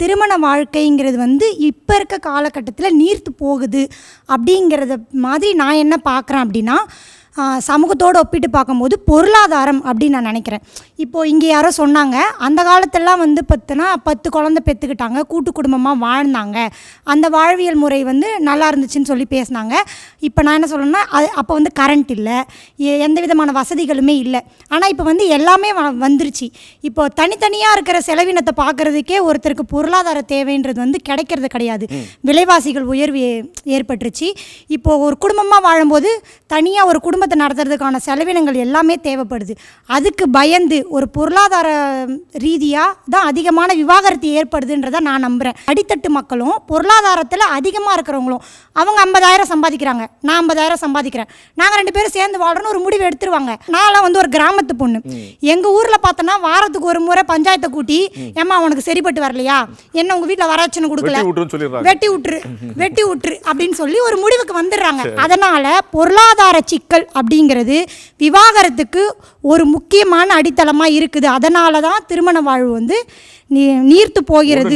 திருமண வாழ்க்கைங்கிறது வந்து இப்போ இருக்க காலகட்டத்தில் நீர்த்து போகுது அப்படிங்கிறத மாதிரி நான் என்ன பார்க்குறேன் அப்படின்னா, சமூகத்தோடு ஒப்பிட்டு பார்க்கும்போது பொருளாதாரம் அப்படின்னு நான் நினைக்கிறேன். இப்போது இங்கே யாரோ சொன்னாங்க, அந்த காலத்திலலாம் வந்து பார்த்தினா 10 குழந்தை பெற்றுக்கிட்டாங்க, கூட்டு குடும்பமாக வாழ்ந்தாங்க, அந்த வாழ்வியல் முறை வந்து நல்லா இருந்துச்சுன்னு சொல்லி பேசினாங்க. இப்போ நான் என்ன சொல்லணும்னா, அப்போ வந்து கரண்ட் இல்லை, எந்த விதமான வசதிகளுமே இல்லை. ஆனால் இப்போ வந்து எல்லாமே வந்துருச்சு. இப்போ தனித்தனியாக இருக்கிற செலவினத்தை பார்க்குறதுக்கே ஒருத்தருக்கு பொருளாதார தேவைன்றது வந்து கிடைக்கிறது கிடையாது. விலைவாசிகள் உயர்வு ஏற்பட்டுருச்சு. இப்போது ஒரு குடும்பமாக வாழும்போது தனியாக ஒரு குடும்பத்தை நடத்துறதுக்கான செலவினங்கள் எல்லாமே தேவைப்படுது. அதுக்கு பயந்து ஒரு பொருளாதார ரீதியாக தான் அதிகமான விவாகரத்து ஏற்படுதுன்றதை நான் நம்புகிறேன். அடித்தட்டு மக்களும் பொருளாதாரத்தில் அதிகமாக இருக்கிறவங்களும் அவங்க 50,000 சம்பாதிக்கிறாங்க, நான் 50,000 சம்பாதிக்கிறேன், நாங்கள் 2 பேரும் சேர்ந்து வாழ்கிறோன்னு ஒரு முடிவு எடுத்துருவாங்க. நான்லாம் வந்து ஒரு கிராமத்து பொண்ணு. எங்கள் ஊரில் பார்த்தோன்னா வாரத்துக்கு ஒரு முறை பஞ்சாயத்தை கூட்டி, ஏம்மா உனக்கு சரிப்பட்டு வரலையா, என்ன உங்கள் வீட்டில் வரட்சணை கொடுக்கல, வெட்டி விட்டுரு அப்படின்னு சொல்லி ஒரு முடிவுக்கு வந்துடுறாங்க. அதனால் பொருளாதார சிக்கல் அப்படிங்கிறது விவாகரத்துக்கு ஒரு முக்கியமான அடித்தளமாக இருக்குது. அதனால தான் திருமண வாழ்வு வந்து நீர்த்து போகிறது.